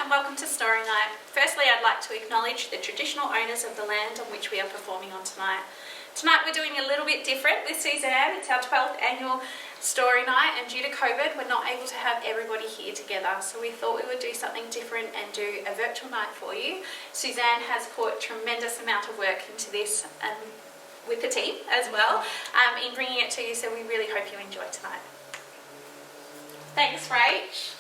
and welcome to Story Night. Firstly, I'd like to acknowledge the traditional owners of the land on which we are performing on tonight. Tonight we're doing a little bit different with Suzanne. It's our 12th annual Story Night, and due to COVID we're not able to have everybody here together, so we thought we would do something different and do a virtual night for you. Suzanne has put a tremendous amount of work into this, and with the team as well, in bringing it to you, so we really hope you enjoy tonight. Thanks, Rach.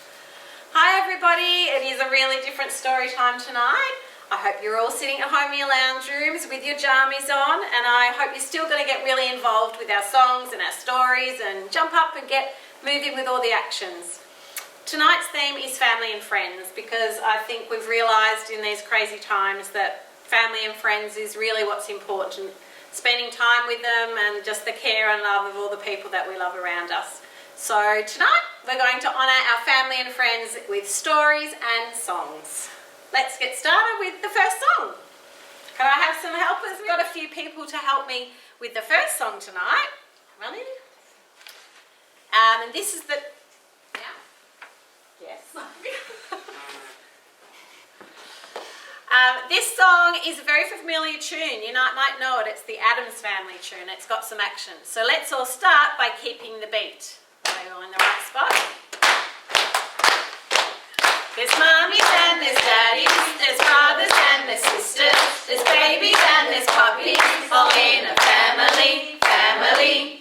Hi everybody, it is a really different story time tonight. I hope you're all sitting at home in your lounge rooms with your jammies on, and I hope you're still going to get really involved with our songs and our stories and jump up and get moving with all the actions. Tonight's theme is family and friends, because I think we've realised in these crazy times that family and friends is really what's important. Spending time with them and just the care and love of all the people that we love around us. So tonight we're going to honour our family and friends with stories and songs. Let's get started with the first song. Can I have some helpers? We've got a few people to help me with the first song tonight. Running. And this is the... Yeah? Yes. This song is a very familiar tune. You might know it. It's the Addams Family tune. It's got some action. So let's all start by keeping the beat. Are you all in the right spot? There's mummies and there's daddies, there's brothers and there's sisters, there's babies and there's puppies, all in a family, family,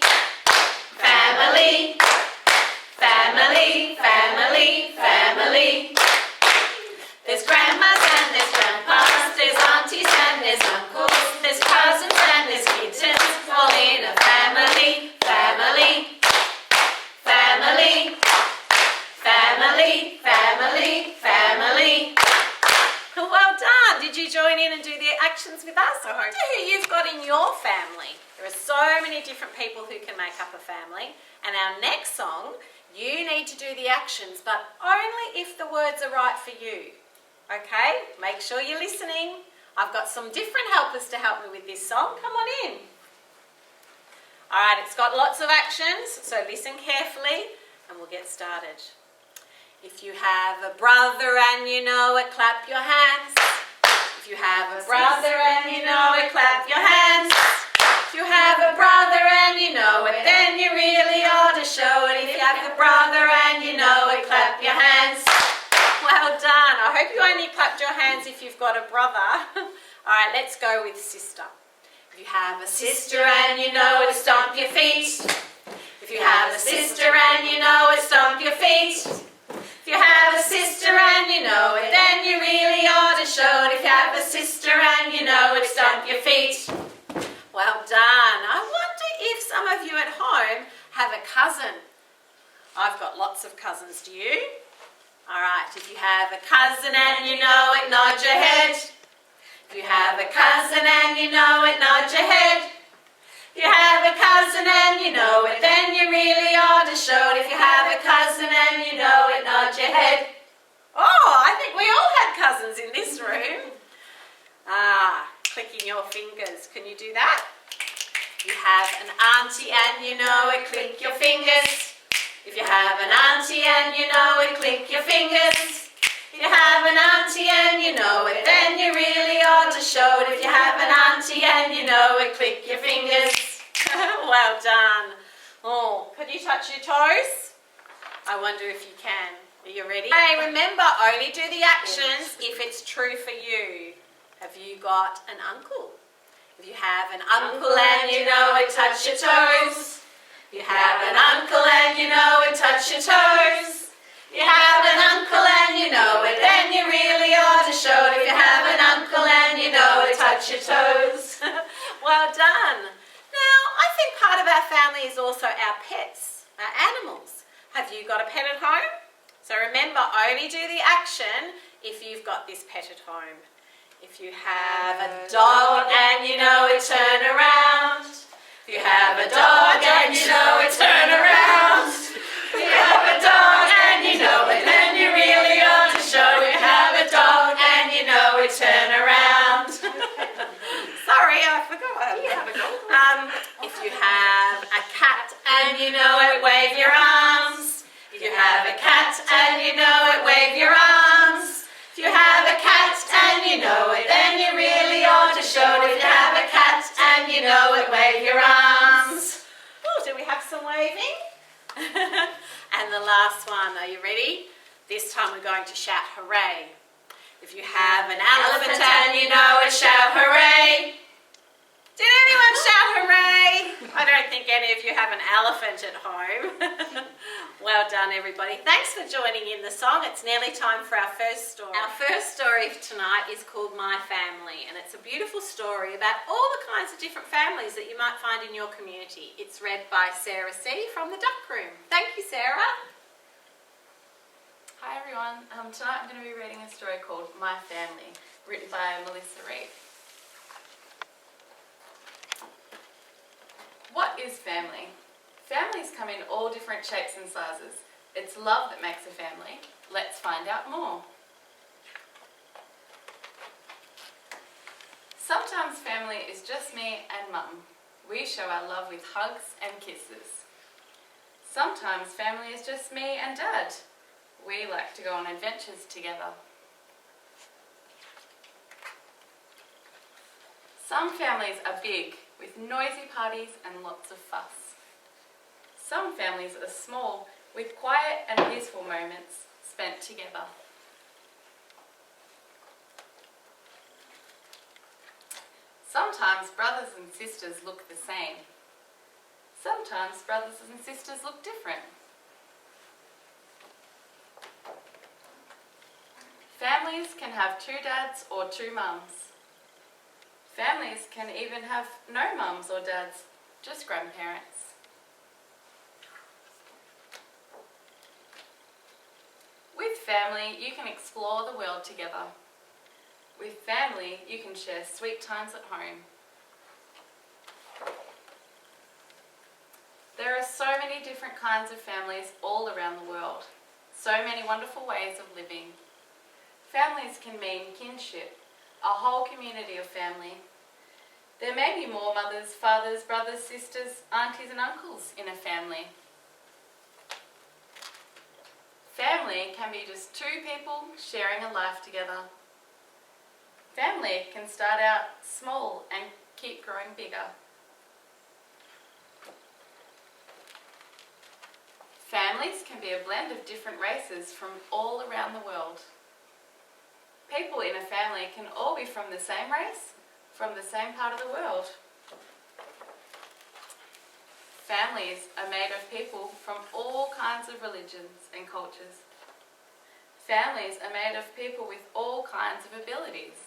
family, family, family, family. There's grandmas and there's grandpas, there's aunties and there's uncles, there's cousins and there's kittens, all in a family, family, family, family, family, family. Well done. Did you join in and do the actions with us? I hope who you've got in your family. There are so many different people who can make up a family. And our next song, you need to do the actions, but only if the words are right for you. Okay? Make sure you're listening. I've got some different helpers to help me with this song. Come on in. Alright, it's got lots of actions, so listen carefully and we'll get started. If you have a brother and you know it, clap your hands. If you have a brother and you know it, clap your hands. If you have a brother and you know it, then you really ought to show it. If you have a brother and you know it, clap your hands. Well done. I hope you only clapped your hands if you've got a brother. Alright, let's go with sister. If you have a sister and you know it, stomp your feet. If you have a sister and you know it, stomp your feet. If you have a sister and you know it, then you really ought to show it. If you have a sister and you know it, stomp your feet. Well done. I wonder if some of you at home have a cousin. I've got lots of cousins. Do you? Alright, if you have a cousin and you know it, nod your head. If you have a cousin and you know it, nod your head. If you have a cousin and you know it, then you really ought to show it. If you have a cousin and you know it, nod your head. Oh, I think we all had cousins in this room. Clicking your fingers. Can you do that? If you have an auntie and you know it, click your fingers. If you have an auntie and you know it, click your fingers. If you have an auntie and you know it, then you really ought to show it. If you have an auntie and you know it, click your fingers. Well done. Oh, can you touch your toes? I wonder if you can. Are you ready? Hey, remember, only do the actions if it's true for you. Have you got an uncle? If you have an uncle and you know it, touch your toes. If you have an uncle and you know it, touch your toes. If you have an uncle and you know it, then you really ought to show it. If you have an uncle and you know it, touch your toes. Well done. Now, I think part of our family is also our pets, our animals. Have you got a pet at home? So remember, only do the action if you've got this pet at home. If you have a dog and you know it, turn around. If you have a dog and you know it, turn around. If you have a dog and you know it, then you really ought to show it. If you have a dog and you know it, turn around. Sorry, I forgot. If you have a cat and you know it, wave your arms. If you have a cat and you know it, wave your arms. If you waving. And the last one, are you ready? This time we're going to shout hooray. If you have an elephant and you know it, shout hooray. Did anyone shout hooray? I don't think any of you have an elephant at home. Well done, everybody. Thanks for joining in the song. It's nearly time for our first story. Our first story tonight is called My Family, and it's a beautiful story about all the kinds of different families that you might find in your community. It's read by Sarah C. from the Duck Room. Thank you, Sarah. Hi everyone, tonight I'm going to be reading a story called My Family, written by Melissa Reid. What is family? Families come in all different shapes and sizes. It's love that makes a family. Let's find out more. Sometimes family is just me and Mum. We show our love with hugs and kisses. Sometimes family is just me and Dad. We like to go on adventures together. Some families are big, with noisy parties and lots of fuss. Some families are small, with quiet and peaceful moments spent together. Sometimes brothers and sisters look the same. Sometimes brothers and sisters look different. Families can have 2 dads or 2 mums. Families can even have no mums or dads, just grandparents. With family, you can explore the world together. With family, you can share sweet times at home. There are so many different kinds of families all around the world. So many wonderful ways of living. Families can mean kinship, a whole community of family. There may be more mothers, fathers, brothers, sisters, aunties and uncles in a family. Family can be just 2 people sharing a life together. Family can start out small and keep growing bigger. Families can be a blend of different races from all around the world. People in a family can all be from the same race, from the same part of the world. Families are made of people from all kinds of religions and cultures. Families are made of people with all kinds of abilities.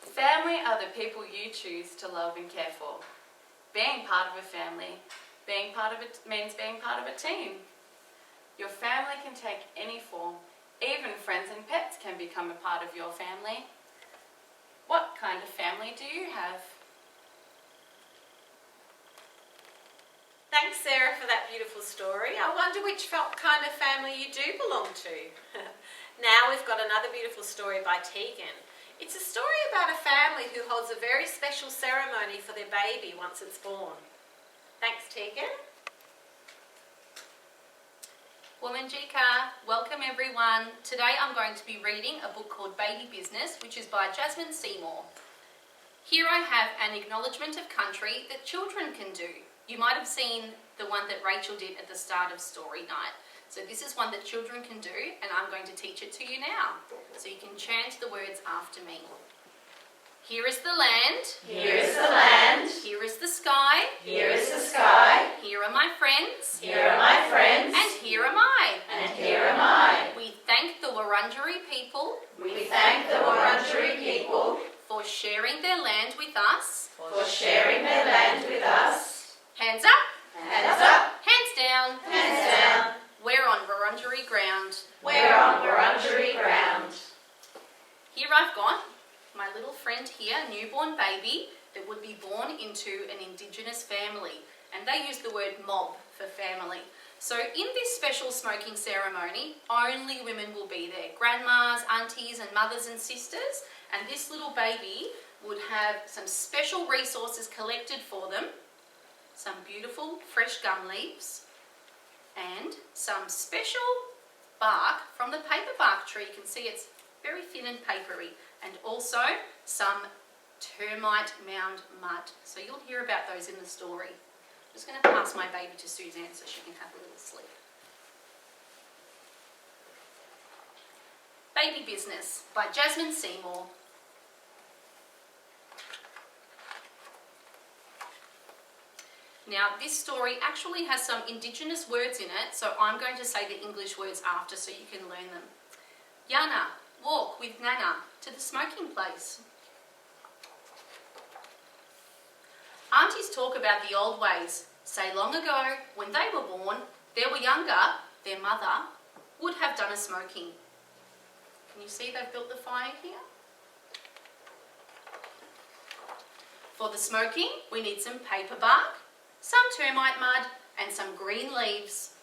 Family are the people you choose to love and care for. Being part of a family means being part of a team. Your family can take any form. Even friends and pets can become a part of your family. What kind of family do you have? Thanks, Sarah, for that beautiful story. I wonder which kind of family you do belong to. Now we've got another beautiful story by Tegan. It's a story about a family who holds a very special ceremony for their baby once it's born. Thanks, Tegan. Woman G-Car, welcome everyone. Today I'm going to be reading a book called Baby Business, which is by Jasmine Seymour. Here I have an acknowledgement of country that children can do. You might have seen the one that Rachel did at the start of story night. So this is one that children can do, and I'm going to teach it to you now. So you can chant the words after me. Here is the land. Here is the land. Here is the sky. Here is the sky. Here are my friends. Here are my friends. And here am I. And here am I. We thank the Wurundjeri people We thank the Wurundjeri people for sharing their land with us. for sharing their land with us. Hands up. Hands up. Hands down. Hands down. We're on Wurundjeri ground. We're on Wurundjeri ground. Here I've got my little friend here, newborn baby, that would be born into an Indigenous family. And they use the word mob for family. So in this special smoking ceremony, only women will be there. Grandmas, aunties and mothers and sisters. And this little baby would have some special resources collected for them. Some beautiful fresh gum leaves. And some special bark from the paper bark tree. You can see it's very thin and papery. And also some termite mound mud. So you'll hear about those in the story. I'm just going to pass my baby to Suzanne so she can have a little sleep. Baby Business by Jasmine Seymour. Now, this story actually has some Indigenous words in it, so I'm going to say the English words after so you can learn them. Yana, walk with Nana to the smoking place. Aunties talk about the old ways. Say long ago, when they were born, they were younger, their mother would have done a smoking. Can you see they've built the fire here? For the smoking, we need some paper bark, some termite mud and some green leaves.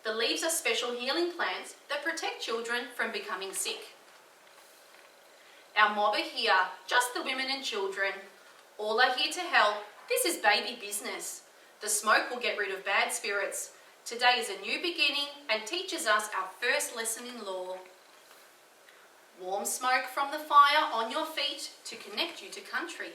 The leaves are special healing plants that protect children from becoming sick. Our mob are here, just the women and children. All are here to help. This is baby business. The smoke will get rid of bad spirits. Today is a new beginning and teaches us our first lesson in law. Warm smoke from the fire on your feet to connect you to country.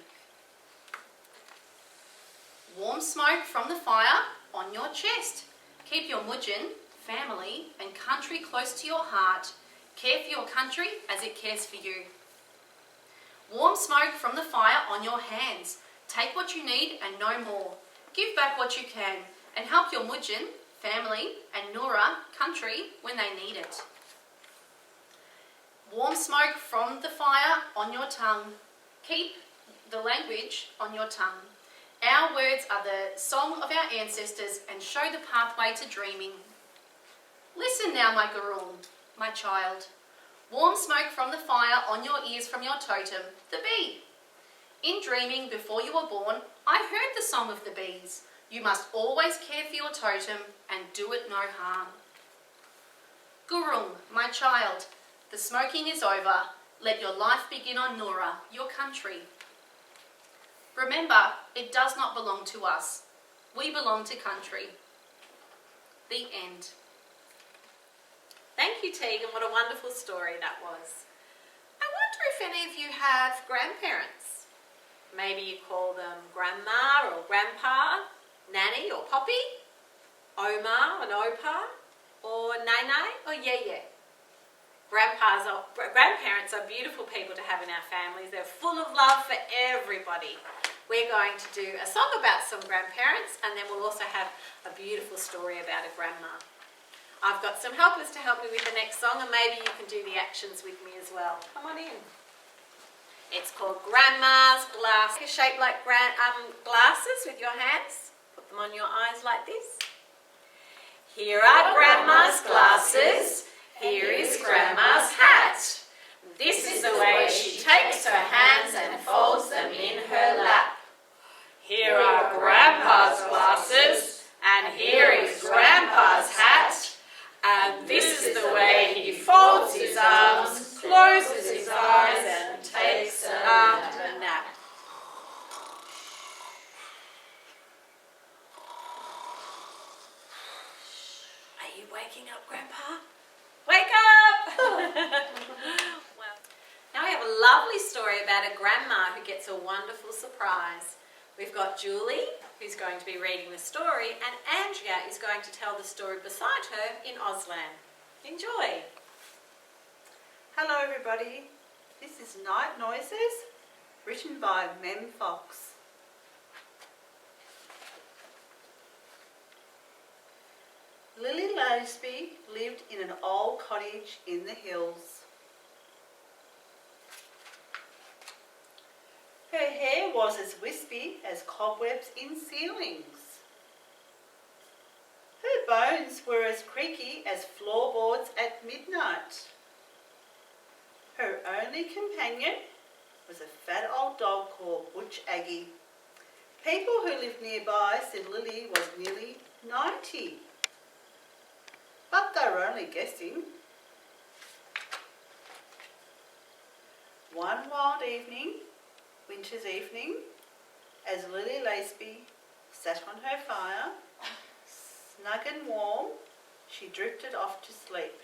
Warm smoke from the fire on your chest. Keep your mudgeon, family and country close to your heart. Care for your country as it cares for you. Warm smoke from the fire on your hands. Take what you need and no more. Give back what you can and help your mudgeon, family and Noora, country when they need it. Warm smoke from the fire on your tongue. Keep the language on your tongue. Our words are the song of our ancestors and show the pathway to dreaming. Listen now, my Gurung, my child. Warm smoke from the fire on your ears from your totem, the bee. In dreaming before you were born, I heard the song of the bees. You must always care for your totem and do it no harm. Gurung, my child, the smoking is over. Let your life begin on Noora, your country. Remember, it does not belong to us. We belong to country. The end. Thank you, Tegan. What a wonderful story that was. I wonder if any of you have grandparents. Maybe you call them grandma or grandpa, nanny or poppy, oma and opa, or nai or yeye. Grandparents are beautiful people to have in our families. They're full of love for everybody. We're going to do a song about some grandparents and then we'll also have a beautiful story about a grandma. I've got some helpers to help me with the next song and maybe you can do the actions with me as well. Come on in. It's called Grandma's Glass. It's shaped like glasses with your hands. Put them on your eyes like this. Here are Grandma's glasses. Here is Grandma's hat. This is the way she takes her hands and folds them in her lap. Here are Grandpa's glasses, and here is Grandpa's hat. And this is the way he folds his arms, closes his eyes, and takes a nap. Are you waking up, Grandpa? Wake up! Well, now we have a lovely story about a grandma who gets a wonderful surprise. We've got Julie, who's going to be reading the story, and Andrea is going to tell the story beside her in Auslan. Enjoy! Hello everybody, this is Night Noises, written by Mem Fox. Lily Lasby lived in an old cottage in the hills. Her hair was as wispy as cobwebs in ceilings. Her bones were as creaky as floorboards at midnight. Her only companion was a fat old dog called Butch Aggie. People who lived nearby said Lily was nearly 90. But they were only guessing. One wild evening, winter's evening, as Lily Lasby sat on her fire, snug and warm, she drifted off to sleep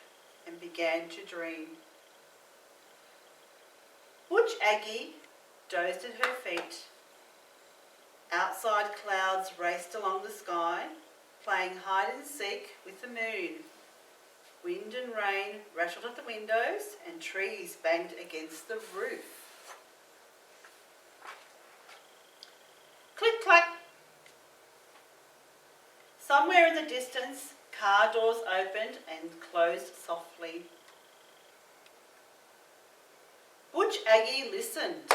and began to dream. Butch Aggie dozed at her feet. Outside, clouds raced along the sky, playing hide and seek with the moon. Wind and rain rattled at the windows and trees banged against the roof. Click clack. Somewhere in the distance, car doors opened and closed softly. Butch Aggie listened,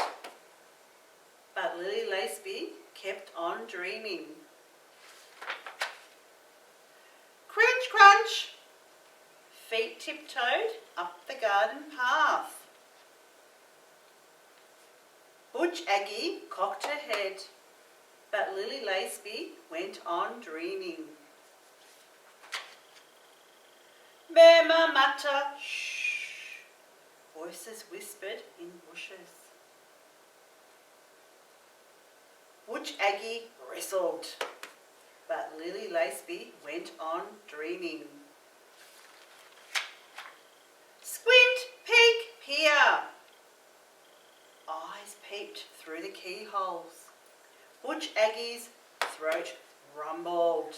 but Lily Laceby kept on dreaming. Crunch, crunch. Feet tiptoed up the garden path. Butch Aggie cocked her head, but Lily Laceby went on dreaming. Mema mata, shh, voices whispered in bushes. Butch Aggie bristled, but Lily Laceby went on dreaming. Squint, peek, peer. Eyes peeped through the keyholes. Butch Aggie's throat rumbled,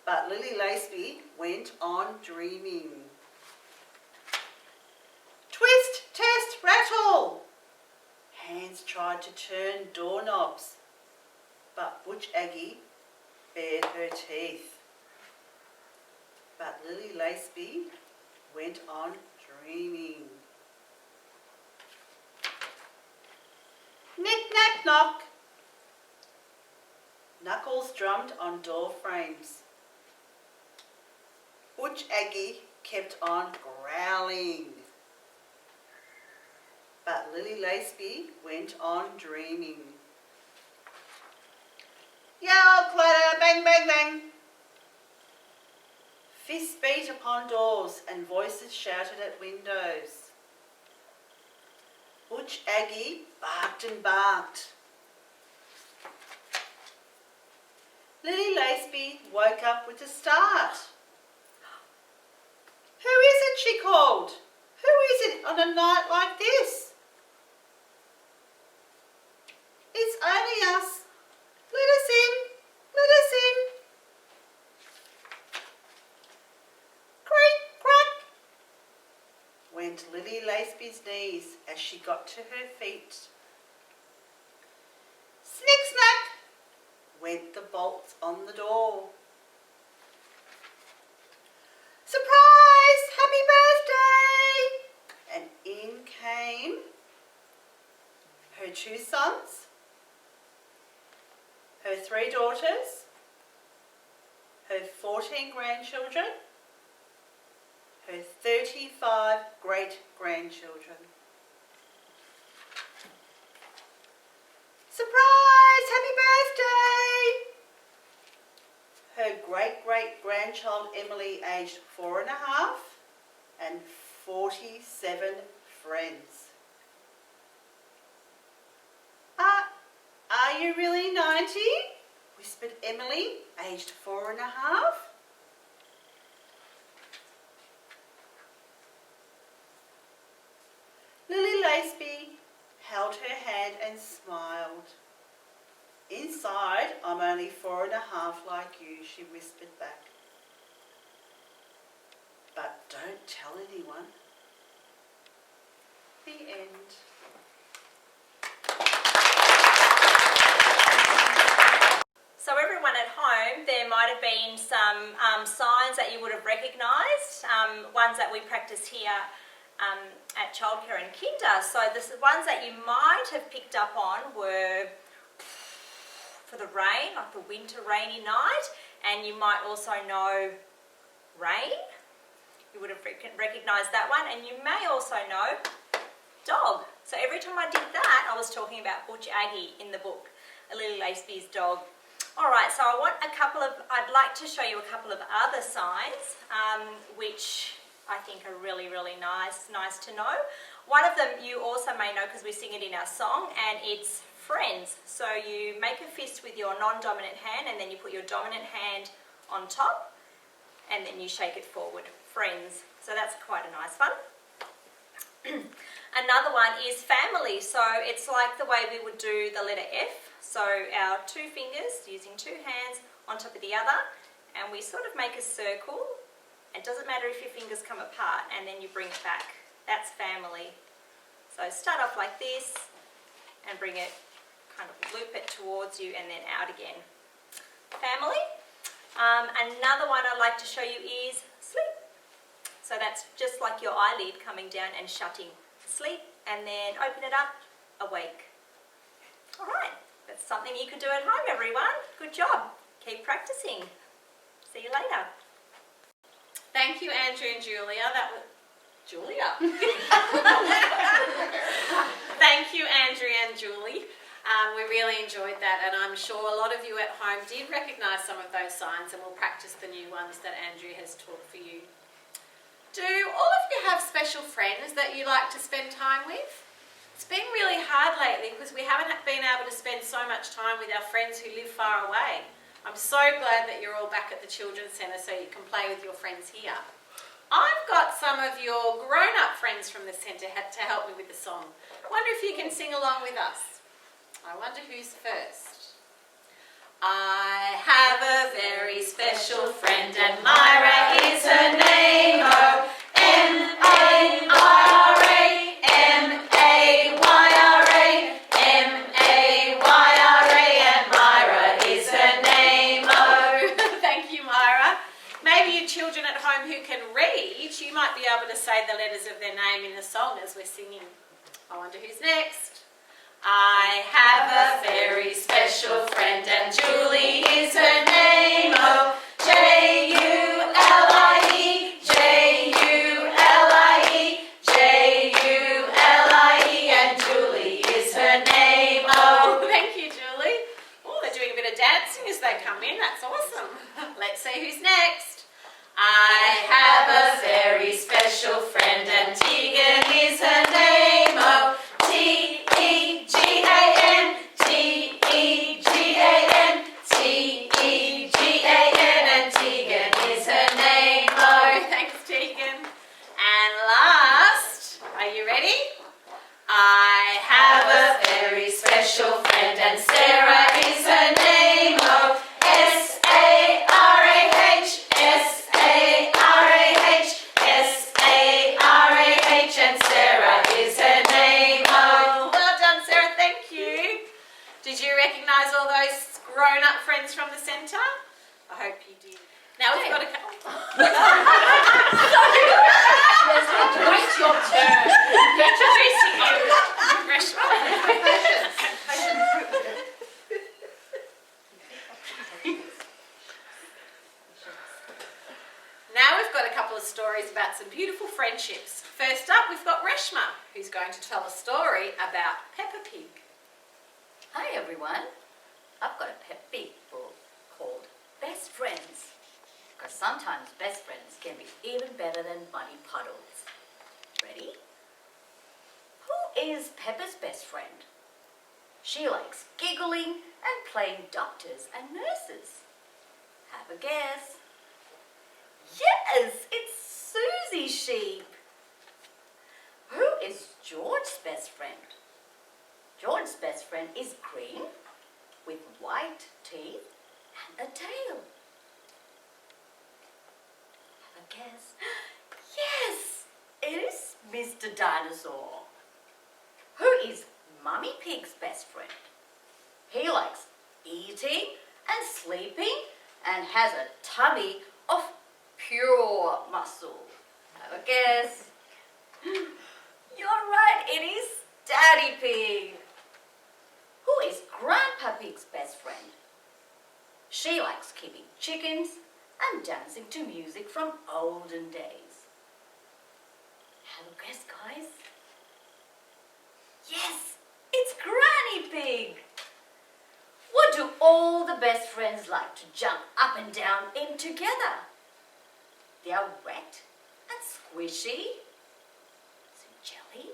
but Lily Laceby went on dreaming. Twist, test, rattle. Hands tried to turn doorknobs, but Butch Aggie bared her teeth. But Lily Laceby went on dreaming. Knick, knack, knock. Knuckles drummed on door frames. Butch Aggie kept on growling, but Lily Laceby went on dreaming. Yell, clatter, bang, bang, bang. Fists beat upon doors and voices shouted at windows. Butch Aggie barked and barked. Lily Laceby woke up with a start. Who is it, she called? Who is it on a night like this? It's only us. Let us in. Let us in. Creak, crack, went Lily Laceby's knees as she got to her feet. Snick, snack, went the bolts on the door. Surprise! Happy birthday! And in came her 2 sons, her 3 daughters, her 14 grandchildren, her 35 great-grandchildren. Surprise! Happy birthday! Her great-great-grandchild Emily, aged 4 1/2, and 47 friends. Are you really 90? Whispered Emily, aged 4 1/2. Lily Laceby held her hand and smiled. Inside, I'm only 4 1/2 like you, she whispered back. But don't tell anyone. The end. So everyone at home, there might have been some signs that you would have recognised, ones that we practice here at childcare and kinder. So the ones that you might have picked up on were for the rain, like the winter rainy night, and you might also know rain. You would have recognised that one, and you may also know dog. So every time I did that, I was talking about Butch Aggie in the book, Lily Laceby's dog. Alright, so I'd like to show you a couple of other signs, which I think are really, really nice to know. One of them you also may know because we sing it in our song, and it's friends. So you make a fist with your non-dominant hand, and then you put your dominant hand on top, and then you shake it forward. Friends. So that's quite a nice one. Another one is family. So it's like the way we would do the letter F. So our two fingers using two hands on top of the other, and we sort of make a circle. It doesn't matter if your fingers come apart, and then you bring it back. That's family. So start off like this and bring it, kind of loop it towards you and then out again. Family. Another one I'd like to show you is sleep. So that's just like your eyelid coming down and shutting. Sleep, and then open it up, awake. All right, that's something you can do at home, everyone. Good job. Keep practicing. See you later. Thank you, Andrew and Julia. That was Julia. Thank you, Andrea and Julie. We really enjoyed that, and I'm sure a lot of you at home did recognise some of those signs, and we'll practice the new ones that Andrew has taught for you. Do all of you have special friends that you like to spend time with? It's been really hard lately because we haven't been able to spend so much time with our friends who live far away. I'm so glad that you're all back at the Children's Centre so you can play with your friends here. I've got some of your grown-up friends from the centre to help me with the song. Wonder if you can sing along with us. I wonder who's first. I have a very special friend and Myra is her name. Oh, M-A-Y-R-A, M-A-Y-R-A, M-A-Y-R-A, and Myra is her name. Oh, thank you, Myra. Maybe you children at home who can read, you might be able to say the letters of their name in the song as we're singing. I wonder who's next. I have a very special friend and Julie is her name. Oh, J-U-L-I-E, J-U-L-I-E, J-U-L-I-E, and Julie is her name. Oh, thank you, Julie. Oh, they're doing a bit of dancing as they come in. That's awesome. Let's see who's next. I have a very special friend and Tegan is her name. Oh, T-E-G-A-N, T-E-G-A-N, T-E-G-A-N, and Tegan is her name. Oh, thanks, Tegan. And last, are you ready? I have a very special friend and Sarah is her name. Oh, S-A-R-A-H, S-A-R-A-H, S-A-R-A-H, and Sarah is her name. Oh, well done, Sarah, thank you. Did you recognise all those grown-up friends from the centre? I hope you did. Now we've got a couple. It's your turn. Introducing you. Now we've got a couple of stories about some beautiful friendships. First up, we've got Reshma, who's going to tell a story about Peppa Pig. Hi everyone, I've got a Peppa Pig book called Best Friends, because sometimes best friends can be even better than muddy puddles. Ready? Who is Peppa's best friend? She likes giggling and playing doctors and nurses. Have a guess. Yes, it's Susie Sheep. Who is George's best friend? George's best friend is green with white teeth and a tail. Have a guess. Yes, it is Mr. Dinosaur. Who is Mummy Pig's best friend? He likes eating and sleeping and has a tummy of pure muscle. Have a guess. You're right, it is Daddy Pig. Who is Grandpa Pig's best friend? She likes keeping chickens and dancing to music from olden days. Have a guess, guys. Yes, it's Granny Pig. What do all the best friends like to jump up and down in together? They are wet and squishy. Some jelly?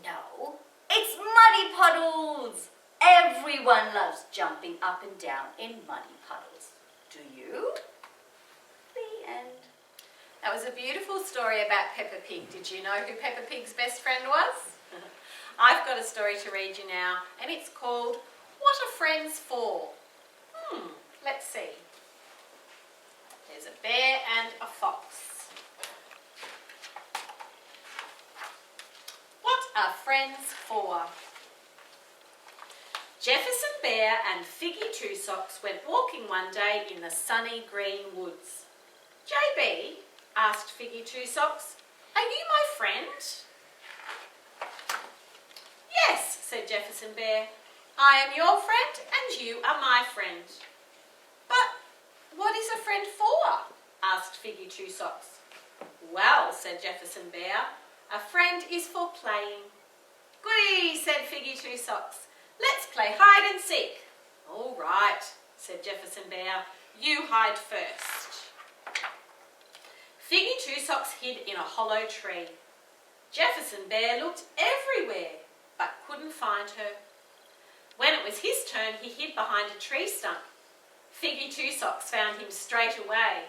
No, it's muddy puddles. Everyone loves jumping up and down in muddy puddles. Do you? The end. That was a beautiful story about Peppa Pig. Did you know who Peppa Pig's best friend was? I've got a story to read you now, and it's called What Are Friends For? Let's see. There's a bear and a fox. What are friends for? Jefferson Bear and Figgy Two Socks went walking one day in the sunny green woods. JB, asked Figgy Two Socks, are you my friend? Yes, said Jefferson Bear. I am your friend and you are my friend. But what is a friend for? Asked Figgy Two Socks. Well, said Jefferson Bear, a friend is for playing. Goody, said Figgy Two Socks. Let's play hide and seek. All right, said Jefferson Bear. You hide first. Figgy Two Socks hid in a hollow tree. Jefferson Bear looked everywhere, but couldn't find her. When it was his turn, he hid behind a tree stump. Figgy Two Socks found him straight away.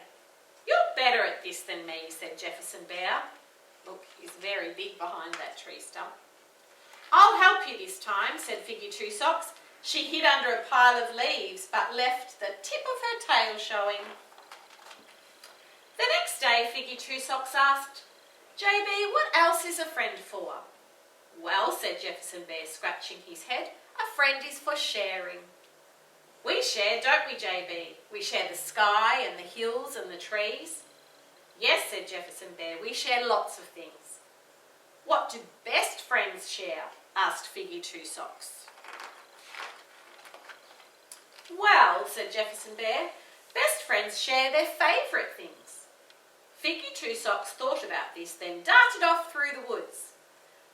You're better at this than me, said Jefferson Bear. Look, he's very big behind that tree stump. I'll help you this time, said Figgy Two Socks. She hid under a pile of leaves, but left the tip of her tail showing. The next day, Figgy Two Socks asked, JB, what else is a friend for? Well, said Jefferson Bear, scratching his head, a friend is for sharing. We share, don't we, JB? We share the sky and the hills and the trees. Yes, said Jefferson Bear, we share lots of things. What do best friends share? Asked Figgy Two Socks. Well, said Jefferson Bear, best friends share their favourite things. Figgy Two Socks thought about this, then darted off through the woods.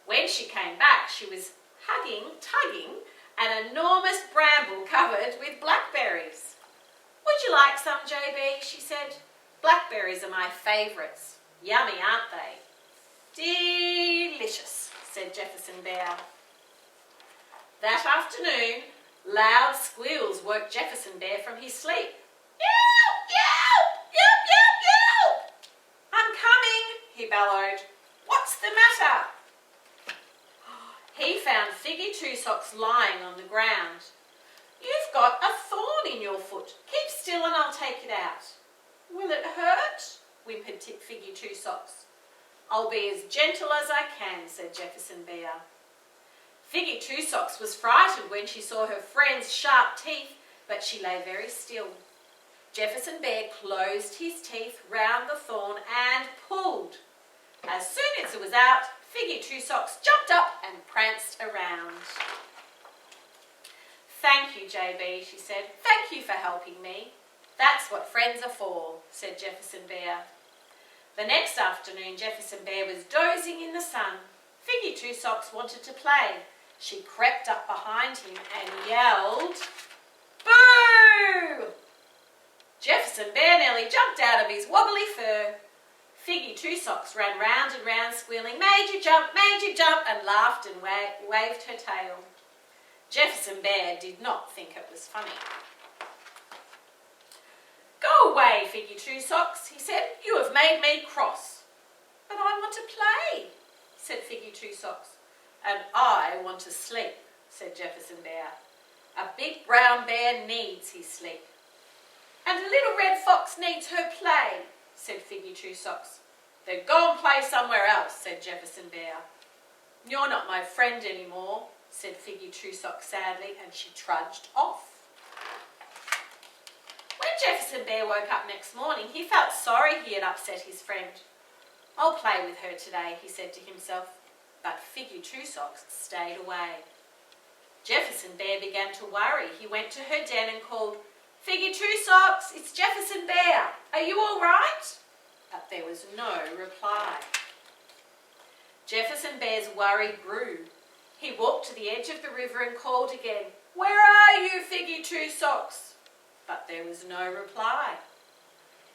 When she came back, she was tugging an enormous bramble covered with blackberries. Would you like some, JB? She said. Blackberries are my favourites. Yummy, aren't they? Delicious, said Jefferson Bear. That afternoon, loud squeals woke Jefferson Bear from his sleep. Yelp, yelp, yelp, yelp, yelp. I'm coming, he bellowed. What's the matter? He found Figgy Two Socks lying on the ground. You've got a thorn in your foot. Keep still and I'll take it out. Will it hurt? Whimpered Figgy Two Socks. I'll be as gentle as I can, said Jefferson Bear. Figgy Two Socks was frightened when she saw her friend's sharp teeth, but she lay very still. Jefferson Bear closed his teeth round the thorn and pulled. As soon as it was out, Figgy Two Socks jumped up and pranced around. Thank you, JB, she said. Thank you for helping me. That's what friends are for, said Jefferson Bear. The next afternoon, Jefferson Bear was dozing in the sun. Figgy Two Socks wanted to play. She crept up behind him and yelled, Boo! Jefferson Bear nearly jumped out of his wobbly fur. Figgy Two Socks ran round and round squealing, Major jump, and laughed and waved her tail. Jefferson Bear did not think it was funny. Go away, Figgy Two Socks, he said. You have made me cross. But I want to play, said Figgy Two Socks. And I want to sleep, said Jefferson Bear. A big brown bear needs his sleep. And a little red fox needs her play, said Figgy Two Socks. Then go and play somewhere else, said Jefferson Bear. You're not my friend anymore, said Figgy Two Socks sadly, and she trudged off. When Jefferson Bear woke up next morning, he felt sorry he had upset his friend. I'll play with her today, he said to himself, but Figgy Two Socks stayed away. Jefferson Bear began to worry. He went to her den and called, Figgy Two Socks, it's Jefferson Bear. Are you all right? But there was no reply. Jefferson Bear's worry grew. He walked to the edge of the river and called again, Where are you, Figgy Two Socks? But there was no reply.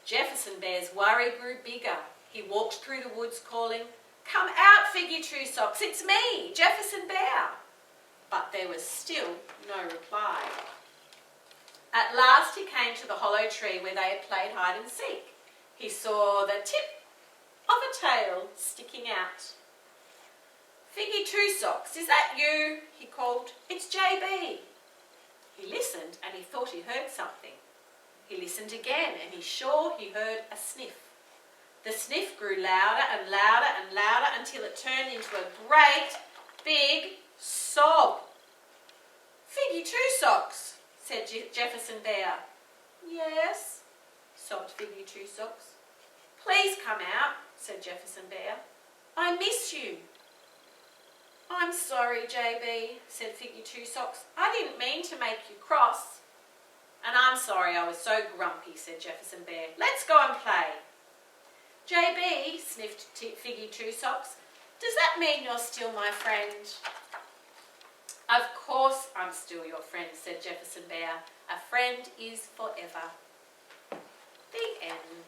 Jefferson Bear's worry grew bigger. He walked through the woods calling, Come out, Figgy Two Socks, it's me, Jefferson Bear. But there was still no reply. At last he came to the hollow tree where they had played hide and seek. He saw the tip, of a tail sticking out. "Figgy Two Socks, is that you?" he called. "It's JB." He listened and he thought he heard something. He listened again and he's sure he heard a sniff. The sniff grew louder and louder and louder until it turned into a great big sob. "Figgy Two Socks," said Jefferson Bear. "Yes," sobbed Figgy Two Socks. "Please come out," said Jefferson Bear. "I miss you." "I'm sorry, JB," said Figgy Two Socks. "I didn't mean to make you cross." "And I'm sorry I was so grumpy," said Jefferson Bear. "Let's go and play." "JB," sniffed Figgy Two Socks, "does that mean you're still my friend?" "Of course I'm still your friend," said Jefferson Bear. "A friend is forever." The end.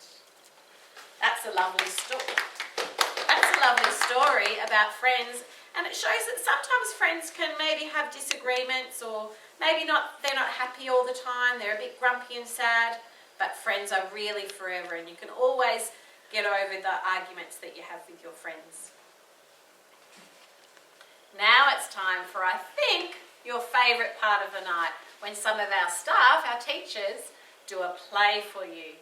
That's a lovely story. That's a lovely story about friends, and it shows that sometimes friends can maybe have disagreements, or maybe they're not happy all the time, they're a bit grumpy and sad, but friends are really forever, and you can always get over the arguments that you have with your friends. Now it's time for, I think, your favourite part of the night, when some of our staff, our teachers, do a play for you.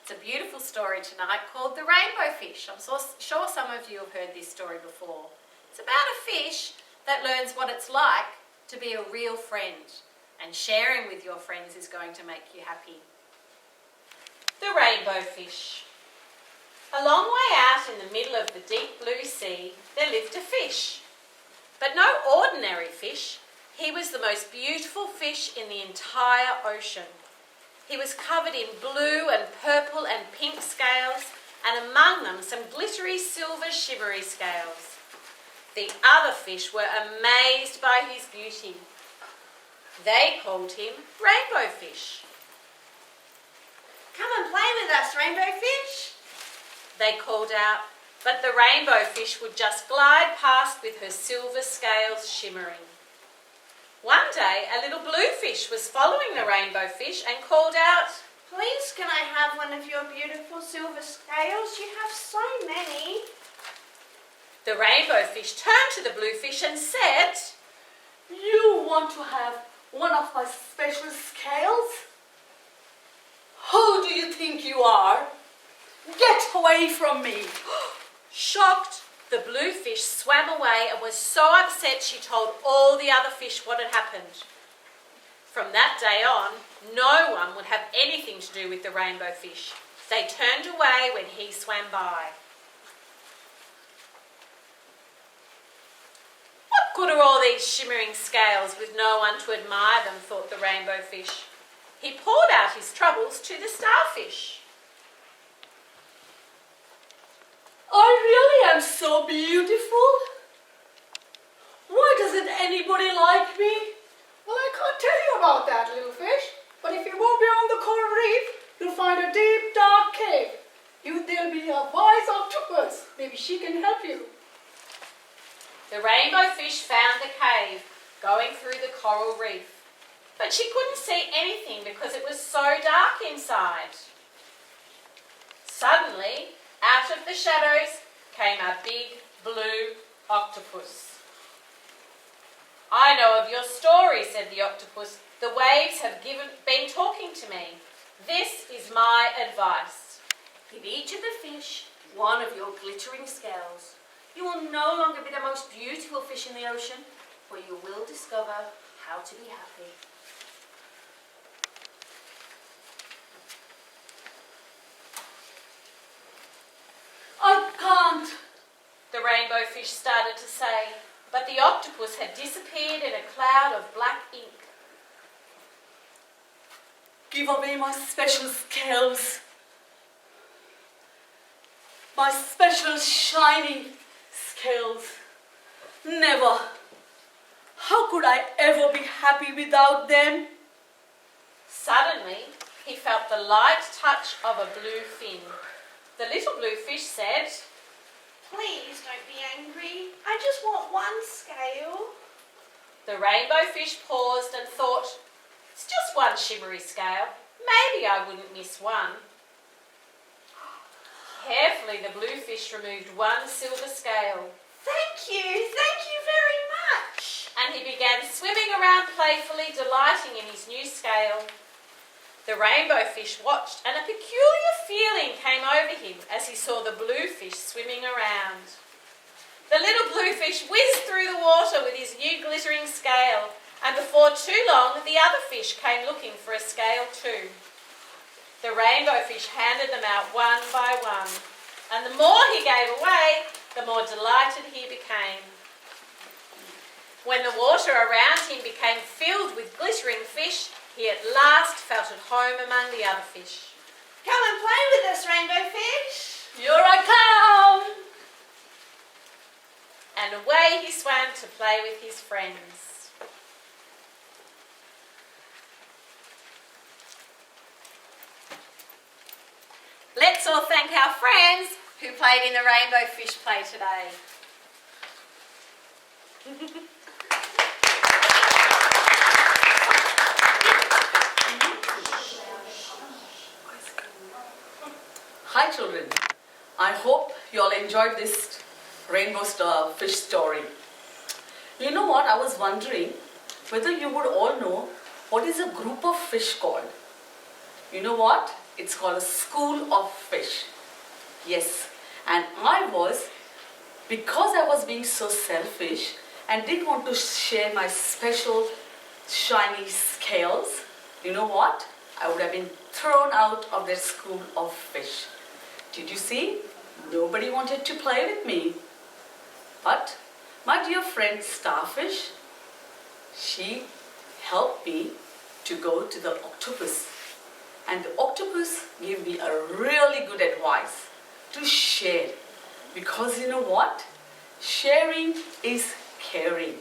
It's a beautiful story tonight called The Rainbow Fish. I'm sure some of you have heard this story before. It's about a fish that learns what it's like to be a real friend, and sharing with your friends is going to make you happy. The Rainbow Fish. A long way out in the middle of the deep blue sea, there lived a fish. But no ordinary fish. He was the most beautiful fish in the entire ocean. He was covered in blue and purple and pink scales, and among them some glittery silver shimmery scales. The other fish were amazed by his beauty. They called him Rainbow Fish. Come and play with us, Rainbow Fish. They called out, but the Rainbow Fish would just glide past with her silver scales shimmering. One day, a little blue fish was following the Rainbow Fish and called out, Please, can I have one of your beautiful silver scales? You have so many. The Rainbow Fish turned to the blue fish and said, You want to have one of my special scales? Who do you think you are? Get away from me! Shocked, the blue fish swam away and was so upset she told all the other fish what had happened. From that day on, no one would have anything to do with the Rainbow Fish. They turned away when he swam by. What good are all these shimmering scales with no one to admire them, thought the Rainbow Fish. He poured out his troubles to the starfish. I really am so beautiful. Why doesn't anybody like me? Well, I can't tell you about that, little fish. But if you go beyond the coral reef, you'll find a deep, dark cave. There'll be a wise octopus. Maybe she can help you. The Rainbow Fish found the cave going through the coral reef, but she couldn't see anything because it was so dark inside. Suddenly, out of the shadows came a big blue octopus. I know of your story, said the octopus. The waves have been talking to me. This is my advice. Give each of the fish one of your glittering scales. You will no longer be the most beautiful fish in the ocean, but you will discover how to be happy. I can't. The Rainbow Fish started to say, but the octopus had disappeared in a cloud of black ink. Give away my special scales. My special shining scales. Never. How could I ever be happy without them? Suddenly, he felt the light touch of a blue fin. The little blue fish said, Please don't be angry. I just want one scale. The Rainbow Fish paused and thought, it's just one shimmery scale. Maybe I wouldn't miss one. Carefully, the blue fish removed one silver scale. Thank you very much. And he began swimming around playfully, delighting in his new scale. The rainbow fish watched, and a peculiar feeling came over him as he saw the blue fish swimming around. The little blue fish whizzed through the water with his new glittering scale, and before too long the other fish came looking for a scale too. The rainbow fish handed them out one by one, and the more he gave away, the more delighted he became. When the water around him became filled with glittering fish, he at last felt at home among the other fish. Come and play with us, rainbow fish. Here I come. And away he swam to play with his friends. Let's all thank our friends who played in the rainbow fish play today. Hi children, I hope you all enjoyed this rainbow fish story. You know what, I was wondering whether you would all know what is a group of fish called. You know what? It's called a school of fish. Yes, and because I was being so selfish and didn't want to share my special shiny scales, you know what? I would have been thrown out of that school of fish. Did you see? Nobody wanted to play with me. But my dear friend Starfish, she helped me to go to the octopus. And the octopus gave me a really good advice to share. Because you know what? Sharing is caring.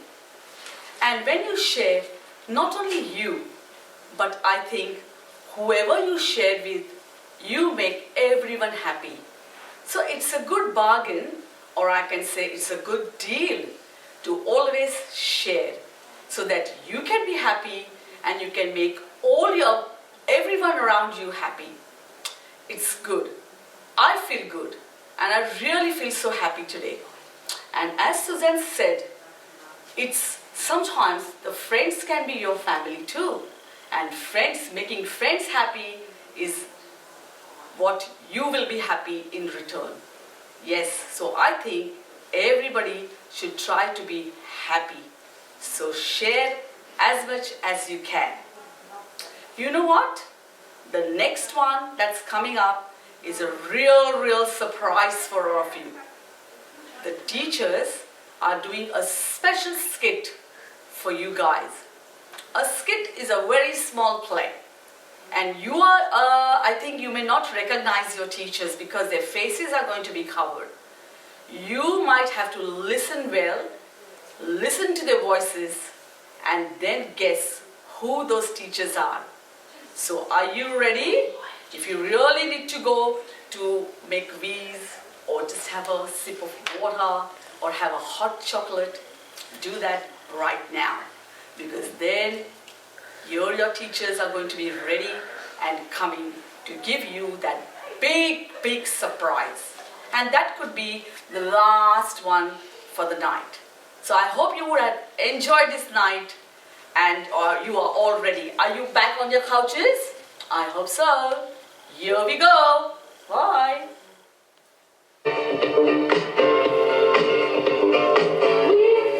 And when you share, not only you, but I think whoever you share with, you make everyone happy. So it's a good bargain, or I can say it's a good deal to always share so that you can be happy and you can make everyone around you happy. It's good. I feel good and I really feel so happy today. And as Suzanne said, it's sometimes the friends can be your family too. And making friends happy is what you will be happy in return. Yes, so I think everybody should try to be happy. So share as much as you can. You know what? The next one that's coming up is a real surprise for all of you. The teachers are doing a special skit for you guys. A skit is a very small play. And I think you may not recognize your teachers because their faces are going to be covered. You might have to listen well, listen to their voices, and then guess who those teachers are. So are you ready? If you really need to go to make wheeze or just have a sip of water or have a hot chocolate, do that right now. Because then your teachers are going to be ready and coming to give you that big surprise. And that could be the last one for the night. So I hope you would have enjoyed this night and you are all ready. Are you back on your couches? I hope so. Here we go. Bye. We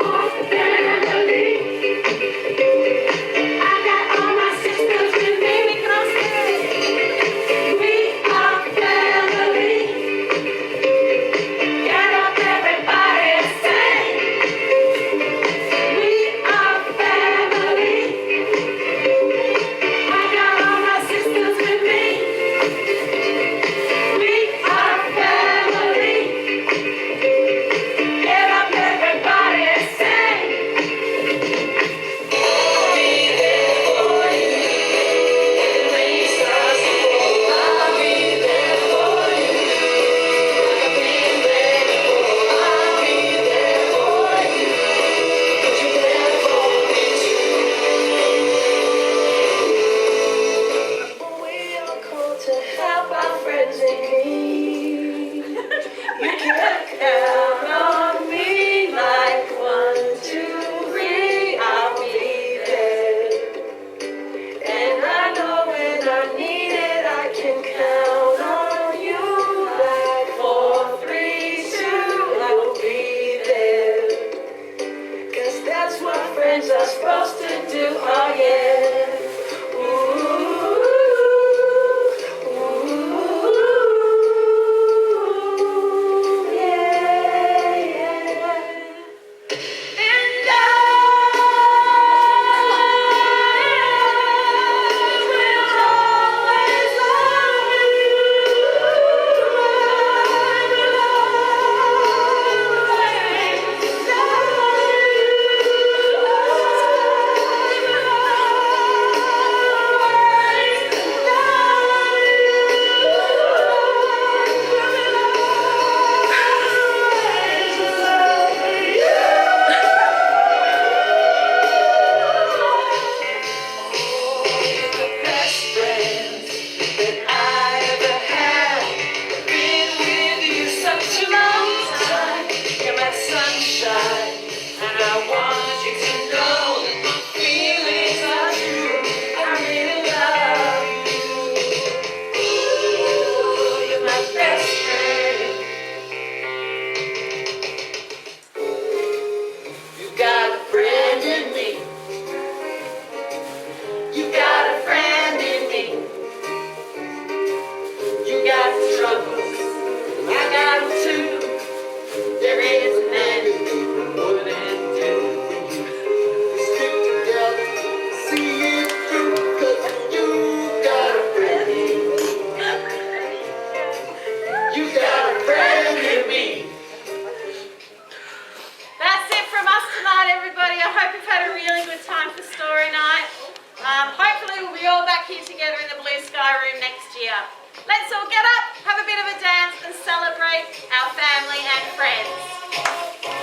are family. I need it, I can count on you. Like 4, 3, 2, I'll be there. 'Cause that's what friends are supposed to do, oh yeah. That's it from us tonight, everybody. I hope you've had a really good time for story night. Hopefully we'll be all back here together in the blue sky room next year. Let's all get up, have a bit of a dance and celebrate our family and friends.